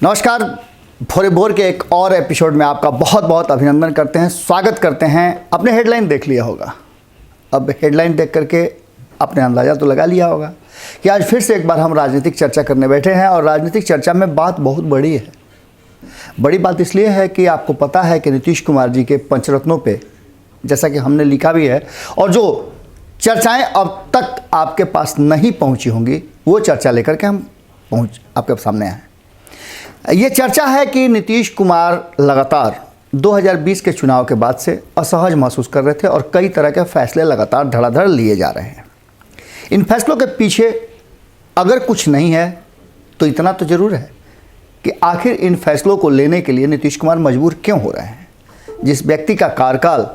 नमस्कार। भोरे भोर के एक और एपिसोड में आपका बहुत बहुत अभिनंदन करते हैं, स्वागत करते हैं। आपने हेडलाइन देख लिया होगा। अब हेडलाइन देख करके आपने अंदाज़ा तो लगा लिया होगा कि आज फिर से एक बार हम राजनीतिक चर्चा करने बैठे हैं और राजनीतिक चर्चा में बात बहुत बड़ी है। बड़ी बात इसलिए है कि आपको पता है कि नीतीश कुमार जी के पंचरत्नों पे, जैसा कि हमने लिखा भी है और जो चर्चाएं अब तक आपके पास नहीं पहुंची होंगी, वो चर्चा लेकर के हम आपके सामने आए। ये चर्चा है कि नीतीश कुमार लगातार 2020 के चुनाव के बाद से असहज महसूस कर रहे थे और कई तरह के फैसले लगातार धड़ाधड़ लिए जा रहे हैं। इन फैसलों के पीछे अगर कुछ नहीं है तो इतना तो ज़रूर है कि आखिर इन फैसलों को लेने के लिए नीतीश कुमार मजबूर क्यों हो रहे हैं। जिस व्यक्ति का कार्यकाल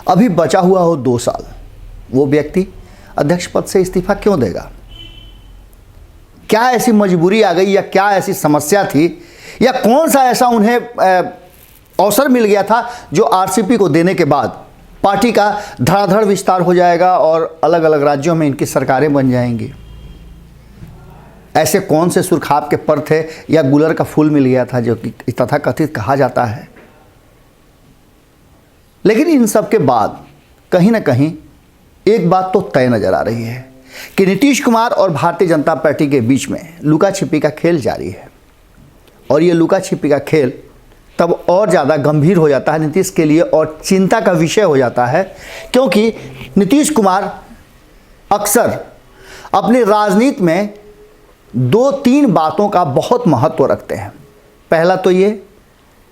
अभी बचा हुआ हो 2 साल, वो व्यक्ति अध्यक्ष पद से इस्तीफा क्यों देगा? क्या ऐसी मजबूरी आ गई या क्या ऐसी समस्या थी या कौन सा ऐसा उन्हें अवसर मिल गया था जो आरसीपी को देने के बाद पार्टी का धड़ाधड़ विस्तार हो जाएगा और अलग अलग राज्यों में इनकी सरकारें बन जाएंगी? ऐसे कौन से सुरखाब के पर थे या गुलर का फूल मिल गया था जो कि तथाकथित कहा जाता है? लेकिन इन सब के बाद कहीं ना कहीं एक बात तो तय नजर आ रही है कि नीतीश कुमार और भारतीय जनता पार्टी के बीच में लुका छिपी का खेल जारी है। और ये लुका छिपी का खेल तब और ज़्यादा गंभीर हो जाता है नीतीश के लिए और चिंता का विषय हो जाता है, क्योंकि नीतीश कुमार अक्सर अपनी राजनीति में 2-3 बातों का बहुत महत्व रखते हैं। पहला तो ये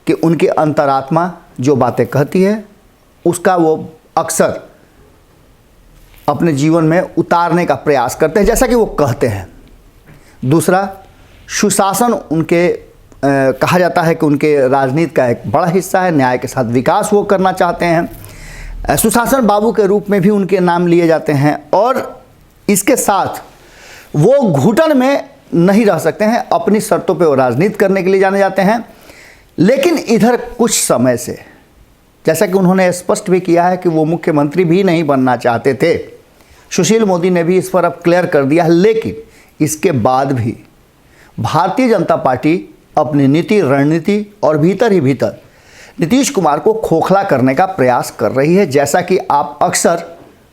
कि उनकी अंतरात्मा जो बातें कहती है उसका वो अक्सर अपने जीवन में उतारने का प्रयास करते हैं, जैसा कि वो कहते हैं। दूसरा, सुशासन उनके कहा जाता है कि उनके राजनीति का एक बड़ा हिस्सा है। न्याय के साथ विकास वो करना चाहते हैं। सुशासन बाबू के रूप में भी उनके नाम लिए जाते हैं और इसके साथ वो घुटन में नहीं रह सकते हैं। अपनी शर्तों पे वो राजनीति करने के लिए जाने जाते हैं। लेकिन इधर कुछ समय से, जैसा कि उन्होंने स्पष्ट भी किया है कि वो मुख्यमंत्री भी नहीं बनना चाहते थे, सुशील मोदी ने भी इस पर अब क्लियर कर दिया है। लेकिन इसके बाद भी भारतीय जनता पार्टी अपनी नीति, रणनीति और भीतर ही भीतर नीतीश कुमार को खोखला करने का प्रयास कर रही है, जैसा कि आप अक्सर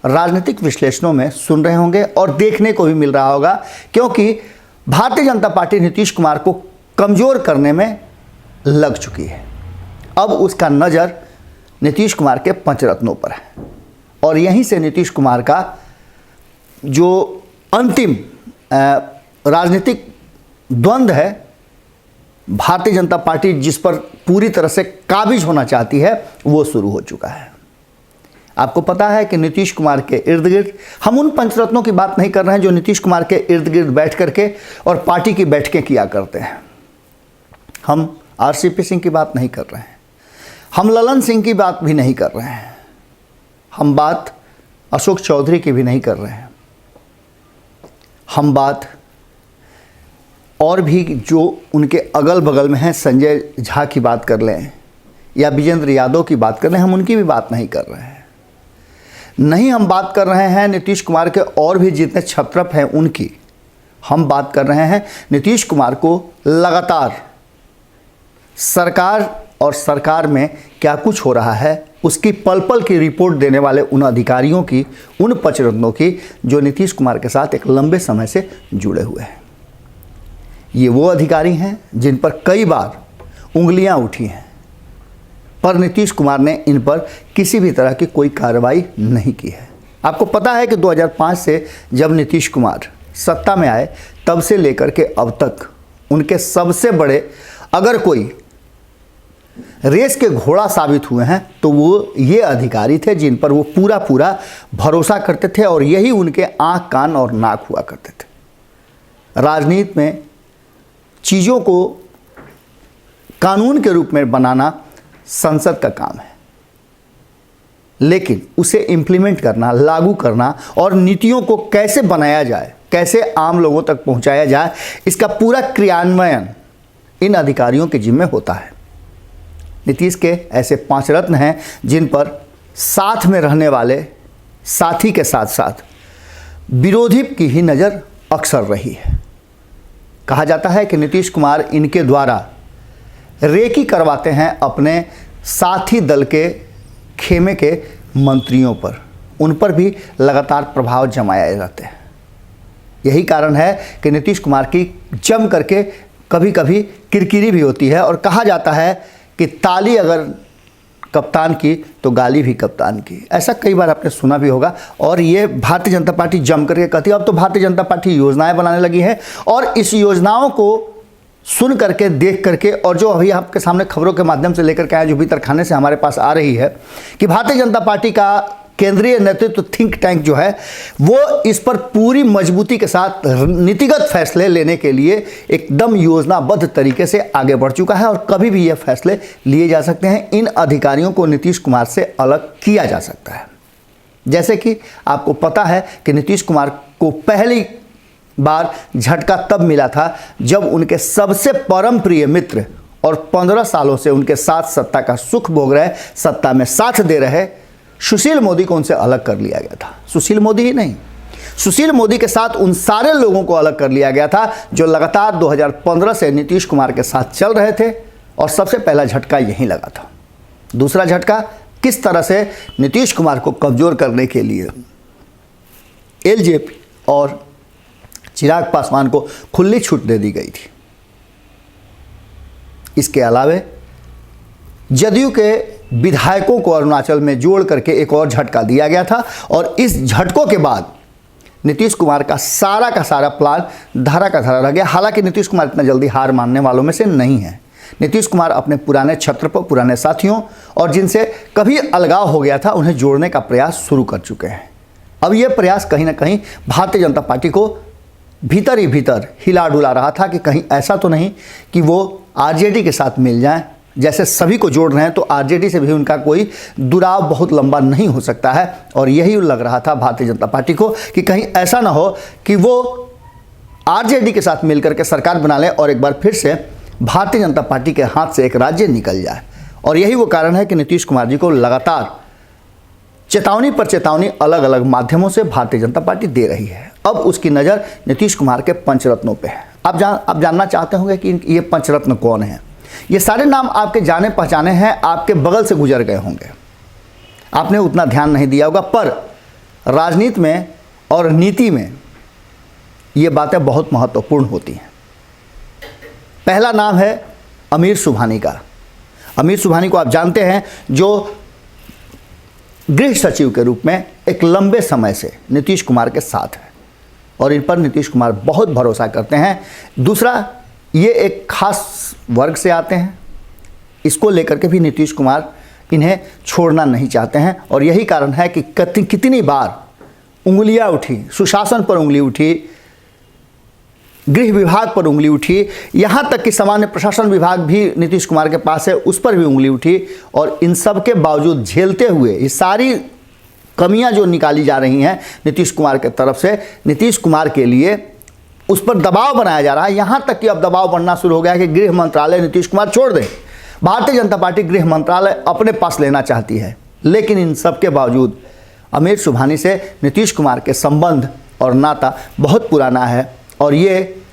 राजनीतिक विश्लेषणों में सुन रहे होंगे और देखने को भी मिल रहा होगा। क्योंकि भारतीय जनता पार्टी नीतीश कुमार को कमज़ोर करने में लग चुकी है। अब उसका नज़र नीतीश कुमार के पंचरत्नों पर है और यहीं से नीतीश कुमार का जो अंतिम राजनीतिक द्वंद्व है, भारतीय जनता पार्टी जिस पर पूरी तरह से काबिज होना चाहती है, वो शुरू हो चुका है। आपको पता है कि नीतीश कुमार के इर्द गिर्द, हम उन पंचरत्नों की बात नहीं कर रहे हैं जो नीतीश कुमार के इर्द गिर्द बैठ करके और पार्टी की बैठकें किया करते हैं। हम आरसीपी सिंह की बात नहीं कर रहे हैं, हम ललन सिंह की बात भी नहीं कर रहे हैं, हम बात अशोक चौधरी की भी नहीं कर रहे हैं। हम बात और भी जो उनके अगल बगल में हैं, संजय झा की बात कर लें या विजेंद्र यादव की बात कर लें, हम उनकी भी बात नहीं कर रहे हैं। नहीं, हम बात कर रहे हैं नीतीश कुमार के और भी जितने छत्रप हैं उनकी। हम बात कर रहे हैं नीतीश कुमार को लगातार सरकार और सरकार में क्या कुछ हो रहा है उसकी पल पल की रिपोर्ट देने वाले उन अधिकारियों की, उन पंचरत्नों की जो नीतीश कुमार के साथ एक लंबे समय से जुड़े हुए हैं। ये वो अधिकारी हैं जिन पर कई बार उंगलियां उठी हैं, पर नीतीश कुमार ने इन पर किसी भी तरह की कोई कार्रवाई नहीं की है। आपको पता है कि 2005 से जब नीतीश कुमार सत्ता में आए तब से लेकर के अब तक उनके सबसे बड़े, अगर कोई रेस के घोड़ा साबित हुए हैं तो वो ये अधिकारी थे जिन पर वो पूरा भरोसा करते थे और यही उनके आँख, कान और नाक हुआ करते थे। राजनीति में चीज़ों को कानून के रूप में बनाना संसद का काम है, लेकिन उसे इम्प्लीमेंट करना, लागू करना और नीतियों को कैसे बनाया जाए, कैसे आम लोगों तक पहुंचाया जाए, इसका पूरा क्रियान्वयन इन अधिकारियों के जिम्मे होता है। नीतीश के ऐसे 5 रत्न हैं जिन पर साथ में रहने वाले साथी के साथ साथ विरोधी की ही नज़र अक्सर रही है। कहा जाता है कि नीतीश कुमार इनके द्वारा रेकी करवाते हैं अपने साथी दल के खेमे के मंत्रियों पर, उन पर भी लगातार प्रभाव जमाए जाते हैं। यही कारण है कि नीतीश कुमार की जम करके कभी कभी किरकिरी भी होती है और कहा जाता है कि ताली अगर कप्तान की तो गाली भी कप्तान की। ऐसा कई बार आपने सुना भी होगा। और ये भारतीय जनता पार्टी जम करके कहती है। अब तो भारतीय जनता पार्टी योजनाएं बनाने लगी है और इस योजनाओं को सुन करके, देख करके, और जो अभी आपके सामने खबरों के माध्यम से लेकर के आए, जो भीतरखाने से हमारे पास आ रही है कि भारतीय जनता पार्टी का केंद्रीय नेतृत्व थिंक टैंक जो है वो इस पर पूरी मजबूती के साथ नीतिगत फैसले लेने के लिए एकदम योजनाबद्ध तरीके से आगे बढ़ चुका है और कभी भी ये फैसले लिए जा सकते हैं। इन अधिकारियों को नीतीश कुमार से अलग किया जा सकता है। जैसे कि आपको पता है कि नीतीश कुमार को पहली बार झटका तब मिला था जब उनके सबसे परम प्रिय मित्र और 15 सालों से उनके साथ सत्ता का सुख भोग रहे, सत्ता में साथ दे रहे सुशील मोदी को उनसे अलग कर लिया गया था। सुशील मोदी ही नहीं, सुशील मोदी के साथ उन सारे लोगों को अलग कर लिया गया था जो लगातार 2015 से नीतीश कुमार के साथ चल रहे थे। और सबसे पहला झटका यहीं लगा था। दूसरा झटका किस तरह से नीतीश कुमार को कमजोर करने के लिए एलजेपी और चिराग पासवान को खुली छूट दे दी गई थी। इसके अलावे जदयू के विधायकों को अरुणाचल में जोड़ करके एक और झटका दिया गया था और इस झटकों के बाद नीतीश कुमार का सारा प्लान धरा का धरा रह गया। हालांकि नीतीश कुमार इतना जल्दी हार मानने वालों में से नहीं है। नीतीश कुमार अपने पुराने छत्र पर, पुराने साथियों और जिनसे कभी अलगाव हो गया था उन्हें जोड़ने का प्रयास शुरू कर चुके हैं। अब यह प्रयास कहीं ना कहीं भारतीय जनता पार्टी को भीतर ही भीतर हिला डुला रहा था कि कहीं ऐसा तो नहीं कि वो आरजेडी के साथ मिल जाएं। जैसे सभी को जोड़ रहे हैं तो आरजेडी से भी उनका कोई दुराव बहुत लंबा नहीं हो सकता है। और यही लग रहा था भारतीय जनता पार्टी को कि कहीं ऐसा ना हो कि वो आरजेडी के साथ मिलकर के सरकार बना लें और एक बार फिर से भारतीय जनता पार्टी के हाथ से एक राज्य निकल जाए। और यही वो कारण है कि नीतीश कुमार जी को लगातार चेतावनी पर चेतावनी अलग अलग माध्यमों से भारतीय जनता पार्टी दे रही है। अब उसकी नज़र नीतीश कुमार के पंचरत्नों पे है। आप जानना चाहते होंगे कि ये पंचरत्न कौन है। ये सारे नाम आपके जाने पहचाने हैं, आपके बगल से गुजर गए होंगे, आपने उतना ध्यान नहीं दिया होगा, पर राजनीति में और नीति में ये बातें बहुत महत्वपूर्ण होती हैं। पहला नाम है अमीर सुबहानी का। अमीर सुबहानी को आप जानते हैं, जो गृह सचिव के रूप में एक लंबे समय से नीतीश कुमार के साथ है और इन पर नीतीश कुमार बहुत भरोसा करते हैं। दूसरा, ये एक खास वर्ग से आते हैं, इसको लेकर के भी नीतीश कुमार इन्हें छोड़ना नहीं चाहते हैं। और यही कारण है कि कितनी बार उंगलियां उठी, सुशासन पर उंगली उठी, गृह विभाग पर उंगली उठी, यहाँ तक कि सामान्य प्रशासन विभाग भी नीतीश कुमार के पास है, उस पर भी उंगली उठी। और इन सब के बावजूद झेलते हुए ये सारी कमियां जो निकाली जा रही हैं नीतीश कुमार के तरफ से, नीतीश कुमार के लिए उस पर दबाव बनाया जा रहा है। यहाँ तक कि अब दबाव बनना शुरू हो गया है कि गृह मंत्रालय नीतीश कुमार छोड़ दें। भारतीय जनता पार्टी गृह मंत्रालय अपने पास लेना चाहती है। लेकिन इन सब के बावजूद अमीर सुबहानी से नीतीश कुमार के संबंध और नाता बहुत पुराना है और ये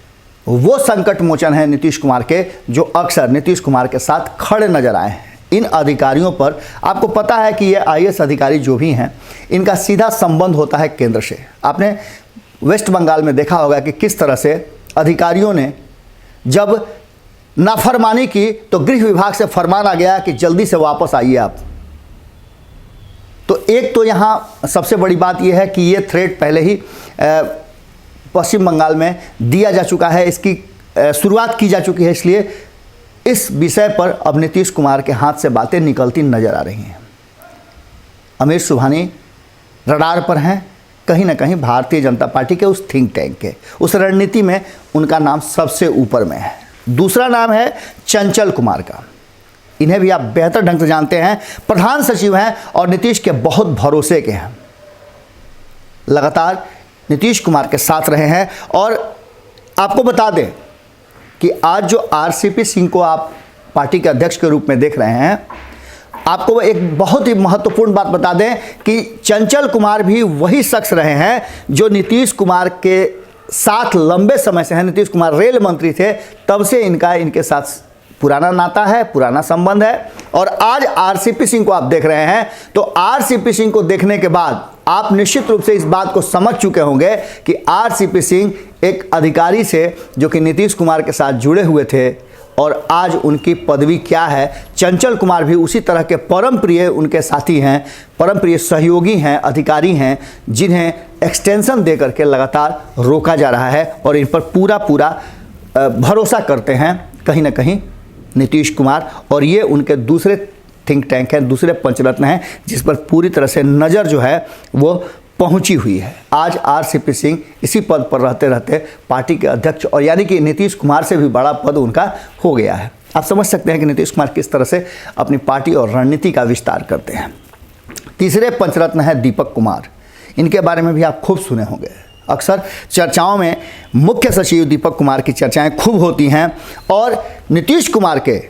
वो संकट मोचन है नीतीश कुमार के जो अक्सर नीतीश कुमार के साथ खड़े नजर आए हैं। इन अधिकारियों पर आपको पता है कि ये आईएएस अधिकारी जो भी हैं, इनका सीधा संबंध होता है केंद्र से। आपने वेस्ट बंगाल में देखा होगा कि किस तरह से अधिकारियों ने जब नाफरमानी की तो गृह विभाग से फरमान आ गया कि जल्दी से वापस आइए आप। तो एक तो यहाँ सबसे बड़ी बात यह है कि ये थ्रेट पहले ही पश्चिम बंगाल में दिया जा चुका है, इसकी शुरुआत की जा चुकी है, इसलिए इस विषय पर अब नीतीश कुमार के हाथ से बातें निकलती नजर आ रही हैं। अमीर सुबहानी रडार पर हैं, कहीं ना कहीं भारतीय जनता पार्टी के उस थिंक टैंक के उस रणनीति में उनका नाम सबसे ऊपर में है। दूसरा नाम है चंचल कुमार का। इन्हें भी आप बेहतर ढंग से जानते हैं, प्रधान सचिव हैं और नीतीश के बहुत भरोसे के हैं, लगातार नीतीश कुमार के साथ रहे हैं। और आपको बता दें कि आज जो आरसीपी सिंह को आप पार्टी के अध्यक्ष के रूप में देख रहे हैं, आपको एक बहुत ही महत्वपूर्ण बात बता दें कि चंचल कुमार भी वही शख्स रहे हैं जो नीतीश कुमार के साथ लंबे समय से हैं, नीतीश कुमार रेल मंत्री थे तब से इनके साथ पुराना नाता है, पुराना संबंध है। और आज आरसीपी सिंह को आप देख रहे हैं, तो आरसीपी सिंह को देखने के बाद आप निश्चित रूप से इस बात को समझ चुके होंगे कि आरसीपी सिंह एक अधिकारी से जो कि नीतीश कुमार के साथ जुड़े हुए थे और आज उनकी पदवी क्या है। चंचल कुमार भी उसी तरह के परम प्रिय उनके साथी हैं, परम प्रिय सहयोगी हैं, अधिकारी हैं, जिन्हें एक्सटेंशन दे करके लगातार रोका जा रहा है और इन पर पूरा भरोसा करते हैं कहीं ना कहीं नीतीश कुमार। और ये उनके दूसरे थिंक टैंक हैं, दूसरे पंचरत्न हैं जिस पर पूरी तरह से नज़र जो है वो पहुंची हुई है। आज आरसीपी सिंह इसी पद पर रहते रहते पार्टी के अध्यक्ष और यानी कि नीतीश कुमार से भी बड़ा पद उनका हो गया है। आप समझ सकते हैं कि नीतीश कुमार किस तरह से अपनी पार्टी और रणनीति का विस्तार करते हैं। तीसरे पंचरत्न है दीपक कुमार। इनके बारे में भी आप खूब सुने होंगे। अक्सर चर्चाओं में मुख्य सचिव दीपक कुमार की चर्चाएं खूब होती हैं और नीतीश कुमार के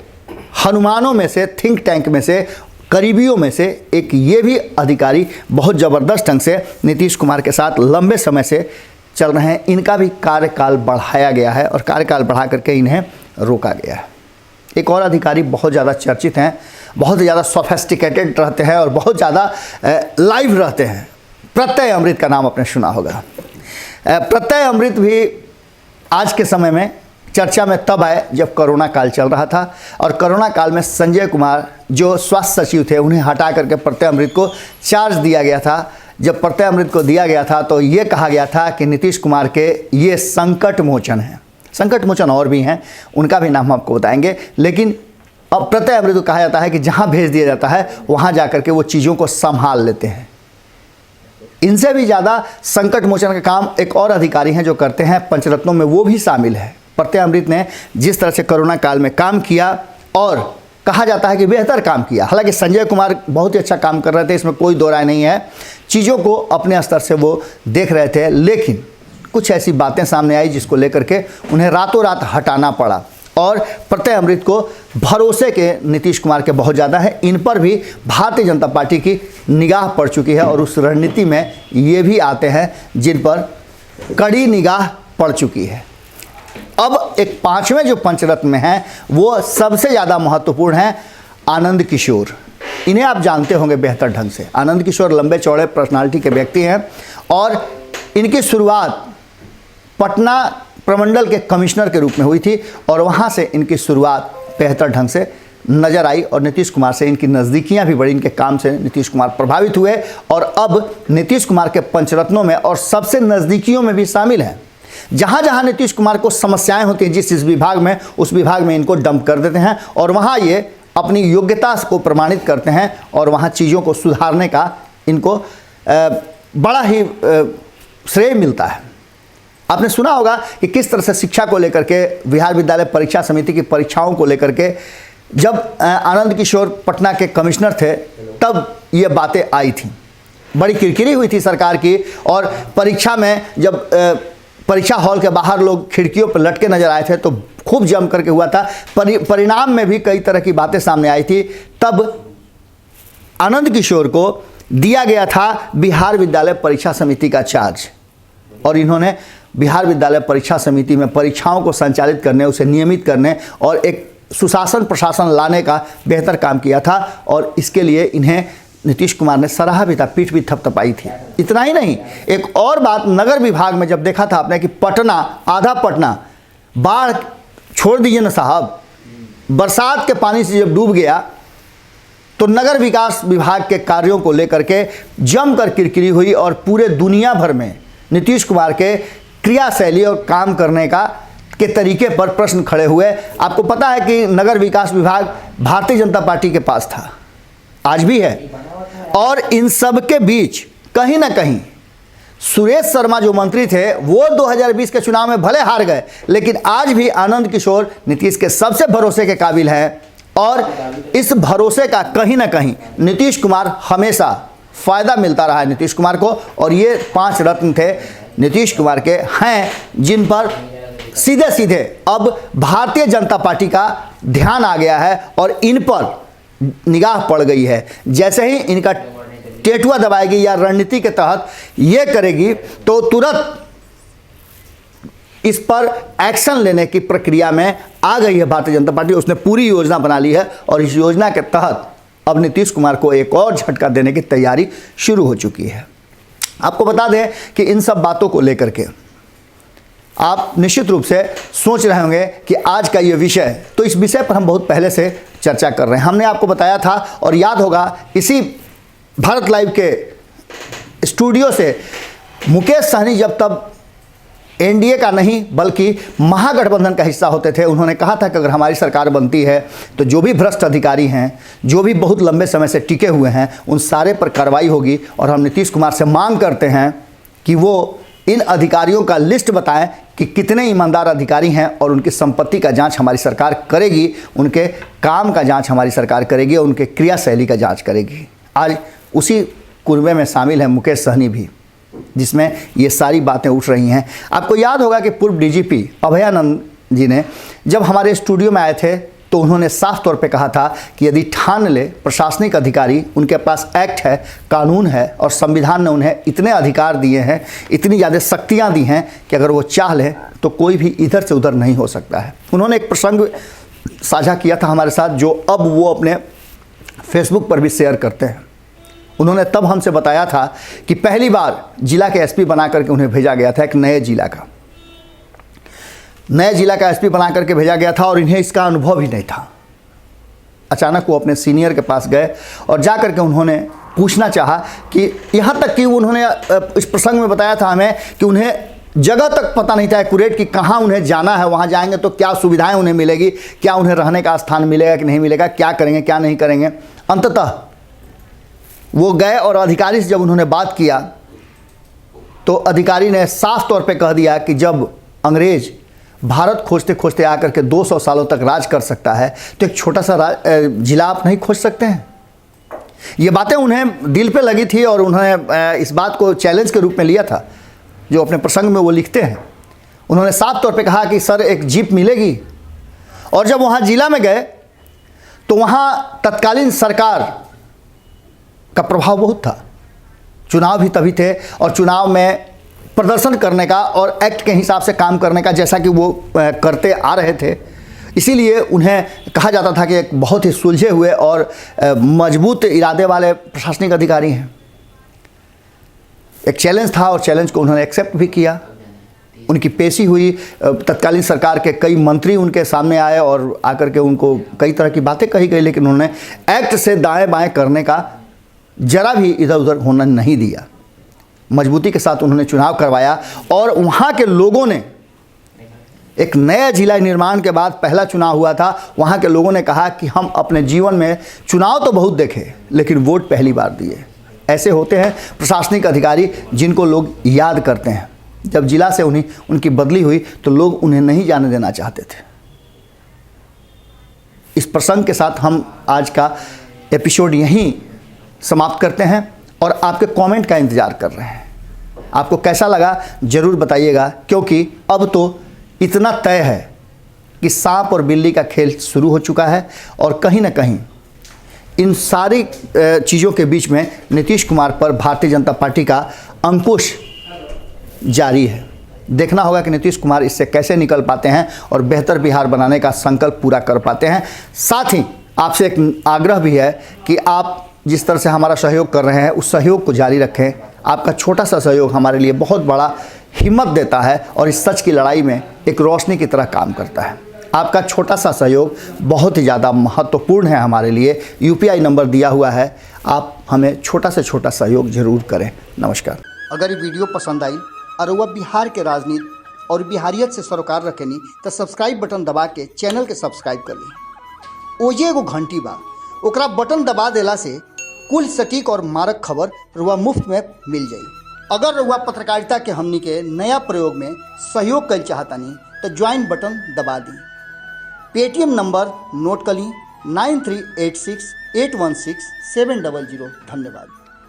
हनुमानों में से, थिंक टैंक में से, करीबियों में से एक ये भी अधिकारी बहुत ज़बरदस्त ढंग से नीतीश कुमार के साथ लंबे समय से चल रहे हैं। इनका भी कार्यकाल बढ़ाया गया है और कार्यकाल बढ़ा करके इन्हें रोका गया है। एक और अधिकारी बहुत ज़्यादा चर्चित हैं, बहुत ज़्यादा सोफेस्टिकेटेड रहते हैं और बहुत ज़्यादा लाइव रहते हैं। प्रत्यय अमृत का नाम आपने सुना होगा। प्रत्यय अमृत भी आज के समय में चर्चा में तब आए जब कोरोना काल चल रहा था और कोरोना काल में संजय कुमार जो स्वास्थ्य सचिव थे उन्हें हटा करके प्रत्यय अमृत को चार्ज दिया गया था। जब प्रत्यय अमृत को दिया गया था तो ये कहा गया था कि नीतीश कुमार के ये संकट मोचन हैं। संकट मोचन और भी हैं, उनका भी नाम हम आपको बताएंगे, लेकिन अब प्रत्यय अमृत को कहा जाता है कि जहाँ भेज दिया जाता है वहाँ जा करके वो चीज़ों को संभाल लेते हैं। इनसे भी ज़्यादा संकट मोचन का काम एक और अधिकारी हैं जो करते हैं, पंचरत्नों में वो भी शामिल है। प्रत्यय अमृत ने जिस तरह से कोरोना काल में काम किया और कहा जाता है कि बेहतर काम किया। हालांकि संजय कुमार बहुत ही अच्छा काम कर रहे थे, इसमें कोई दो राय नहीं है, चीज़ों को अपने स्तर से वो देख रहे थे, लेकिन कुछ ऐसी बातें सामने आई जिसको लेकर के उन्हें रातों रात हटाना पड़ा। और प्रत्यय अमृत को भरोसे के नीतीश कुमार के बहुत ज़्यादा है। इन पर भी भारतीय जनता पार्टी की निगाह पड़ चुकी है और उस रणनीति में ये भी आते हैं जिन पर कड़ी निगाह पड़ चुकी है। अब एक पांचवें जो पंचरत्न में हैं वो सबसे ज़्यादा महत्वपूर्ण हैं आनंद किशोर। इन्हें आप जानते होंगे बेहतर ढंग से। आनंद किशोर लंबे चौड़े पर्सनालिटी के व्यक्ति हैं और इनकी शुरुआत पटना प्रमंडल के कमिश्नर के रूप में हुई थी और वहाँ से इनकी शुरुआत बेहतर ढंग से नज़र आई और नीतीश कुमार से इनकी नज़दीकियाँ भी बढ़ी। इनके काम से नीतीश कुमार प्रभावित हुए और अब नीतीश कुमार के पंचरत्नों में और सबसे नज़दीकियों में भी शामिल हैं। जहाँ जहाँ नीतीश कुमार को समस्याएं होती हैं जिस विभाग में, उस विभाग में इनको डंप कर देते हैं और वहाँ ये अपनी योग्यता को प्रमाणित करते हैं और वहाँ चीज़ों को सुधारने का इनको बड़ा ही श्रेय मिलता है। आपने सुना होगा कि किस तरह से शिक्षा को लेकर के बिहार विद्यालय परीक्षा समिति की परीक्षाओं को लेकर के जब आनंद किशोर पटना के कमिश्नर थे तब ये बातें आई थी, बड़ी किरकिरी हुई थी सरकार की। और परीक्षा में जब परीक्षा हॉल के बाहर लोग खिड़कियों पर लटके नजर आए थे तो खूब जम करके हुआ था। परिणाम में भी कई तरह की बातें सामने आई थी। तब आनंद किशोर को दिया गया था बिहार विद्यालय परीक्षा समिति का चार्ज और इन्होंने बिहार विद्यालय परीक्षा समिति में परीक्षाओं को संचालित करने, उसे नियमित करने और एक सुशासन प्रशासन लाने का बेहतर काम किया था और इसके लिए इन्हें नीतीश कुमार ने सराहा भी था, पीठ भी थपथपाई थी। इतना ही नहीं, एक और बात, नगर विभाग में जब देखा था आपने कि पटना, आधा पटना बाढ़ छोड़ दीजिए ना साहब, बरसात के पानी से जब डूब गया तो नगर विकास विभाग के कार्यों को लेकर के जमकर किरकिरी हुई और पूरे दुनिया भर में नीतीश कुमार के क्रियाशैली और काम करने का के तरीके पर प्रश्न खड़े हुए। आपको पता है कि नगर विकास विभाग भारतीय जनता पार्टी के पास था, आज भी है, और इन सब के बीच कहीं ना कहीं सुरेश शर्मा जो मंत्री थे वो 2020 के चुनाव में भले हार गए, लेकिन आज भी आनंद किशोर नीतीश के सबसे भरोसे के काबिल हैं और इस भरोसे का कहीं ना कहीं नीतीश कुमार हमेशा फायदा मिलता रहा है नीतीश कुमार को। और ये 5 रत्न थे नीतीश कुमार के हैं जिन पर सीधे सीधे अब भारतीय जनता पार्टी का ध्यान आ गया है और इन पर निगाह पड़ गई है। जैसे ही इनका टेटुआ दबाएगी या रणनीति के तहत ये करेगी तो तुरंत इस पर एक्शन लेने की प्रक्रिया में आ गई है भारतीय जनता पार्टी। उसने पूरी योजना बना ली है और इस योजना के तहत अब नीतीश कुमार को एक और झटका देने की तैयारी शुरू हो चुकी है। आपको बता दें कि इन सब बातों को लेकर के आप निश्चित रूप से सोच रहे होंगे कि आज का ये विषय, तो इस विषय पर हम बहुत पहले से चर्चा कर रहे हैं। हमने आपको बताया था और याद होगा, इसी भारत लाइव के स्टूडियो से मुकेश सहनी जब तब एनडीए का नहीं बल्कि महागठबंधन का हिस्सा होते थे, उन्होंने कहा था कि अगर हमारी सरकार बनती है तो जो भी भ्रष्ट अधिकारी हैं, जो भी बहुत लंबे समय से टिके हुए हैं, उन सारे पर कार्रवाई होगी। और हम नीतीश कुमार से मांग करते हैं कि वो इन अधिकारियों का लिस्ट बताएं कि कितने ईमानदार अधिकारी हैं और उनकी संपत्ति का जांच हमारी सरकार करेगी, उनके काम का जांच हमारी सरकार करेगी और उनके क्रियाशैली का जांच करेगी। आज उसी कुर्बे में शामिल है मुकेश सहनी भी, जिसमें ये सारी बातें उठ रही हैं। आपको याद होगा कि पूर्व डीजीपी अभयानंद जी ने जब हमारे स्टूडियो में आए थे तो उन्होंने साफ तौर पे कहा था कि यदि ठान ले प्रशासनिक अधिकारी, उनके पास एक्ट है, कानून है और संविधान ने उन्हें इतने अधिकार दिए हैं, इतनी ज़्यादा शक्तियाँ दी हैं कि अगर वो चाह ले तो कोई भी इधर से उधर नहीं हो सकता है। उन्होंने एक प्रसंग साझा किया था हमारे साथ, जो अब वो अपने फेसबुक पर भी शेयर करते हैं। उन्होंने तब हमसे बताया था कि पहली बार जिला के एसपी बना करके उन्हें भेजा गया था, एक नए जिला का एसपी बना करके भेजा गया था और इन्हें इसका अनुभव ही नहीं था। अचानक वो अपने सीनियर के पास गए और जा करके उन्होंने पूछना चाहा कि यहाँ तक कि उन्होंने इस प्रसंग में बताया था हमें कि उन्हें जगह तक पता नहीं था एक्यूरेट कि कहाँ उन्हें जाना है, वहाँ जाएंगे तो क्या सुविधाएं उन्हें मिलेगी, क्या उन्हें रहने का स्थान मिलेगा कि नहीं मिलेगा, क्या करेंगे क्या नहीं करेंगे। अंततः वो गए और अधिकारी से जब उन्होंने बात किया तो अधिकारी ने साफ तौर पे कह दिया कि जब अंग्रेज भारत खोजते खोजते आकर के 200 सालों तक राज कर सकता है तो एक छोटा सा जिला आप नहीं खोज सकते हैं। ये बातें उन्हें दिल पे लगी थी और उन्होंने इस बात को चैलेंज के रूप में लिया था, जो अपने प्रसंग में वो लिखते हैं। उन्होंने साफ तौर पे कहा कि सर एक जीप मिलेगी। और जब वहाँ जिला में गए तो वहाँ तत्कालीन सरकार का प्रभाव बहुत था, चुनाव भी तभी थे और चुनाव में प्रदर्शन करने का और एक्ट के हिसाब से काम करने का जैसा कि वो करते आ रहे थे, इसीलिए उन्हें कहा जाता था कि एक बहुत ही सुलझे हुए और मजबूत इरादे वाले प्रशासनिक अधिकारी हैं। एक चैलेंज था और चैलेंज को उन्होंने एक्सेप्ट भी किया। उनकी पेशी हुई, तत्कालीन सरकार के कई मंत्री उनके सामने आए और आकर के उनको कई तरह की बातें कही गई, लेकिन उन्होंने एक्ट से दाएं बाएं करने का जरा भी इधर उधर होना नहीं दिया। मजबूती के साथ उन्होंने चुनाव करवाया और वहाँ के लोगों ने, एक नया जिला निर्माण के बाद पहला चुनाव हुआ था, वहाँ के लोगों ने कहा कि हम अपने जीवन में चुनाव तो बहुत देखे लेकिन वोट पहली बार दिए। ऐसे होते हैं प्रशासनिक अधिकारी जिनको लोग याद करते हैं। जब जिला से उनकी बदली हुई तो लोग उन्हें नहीं जाने देना चाहते थे। इस प्रसंग के साथ हम आज का एपिसोड यहीं समाप्त करते हैं और आपके कमेंट का इंतज़ार कर रहे हैं। आपको कैसा लगा ज़रूर बताइएगा, क्योंकि अब तो इतना तय है कि सांप और बिल्ली का खेल शुरू हो चुका है और कहीं ना कहीं इन सारी चीज़ों के बीच में नीतीश कुमार पर भारतीय जनता पार्टी का अंकुश जारी है। देखना होगा कि नीतीश कुमार इससे कैसे निकल पाते हैं और बेहतर बिहार बनाने का संकल्प पूरा कर पाते हैं। साथ ही आपसे एक आग्रह भी है कि आप जिस तरह से हमारा सहयोग कर रहे हैं उस सहयोग को जारी रखें। आपका छोटा सा सहयोग हमारे लिए बहुत बड़ा हिम्मत देता है और इस सच की लड़ाई में एक रोशनी की तरह काम करता है। आपका छोटा सा सहयोग बहुत ही ज़्यादा महत्वपूर्ण है हमारे लिए। यूपीआई नंबर दिया हुआ है, आप हमें छोटा से छोटा सहयोग जरूर करें। नमस्कार। अगर ये वीडियो पसंद आई और वह बिहार के राजनीति और बिहारियत से सरोकार रखेनी तो सब्सक्राइब बटन दबा के चैनल के सब्सक्राइब कर ली। ओजे एगो घंटी बा, ओकरा बटन दबा देला से कुल सटीक और मारक खबर रुआ मुफ्त में मिल जाई। अगर रुआ पत्रकारिता के हमनी के नया प्रयोग में सहयोग कर चाहतानी तो ज्वाइन बटन दबा दी। पेटीएम नंबर नोट कर ली 9386816700। धन्यवाद।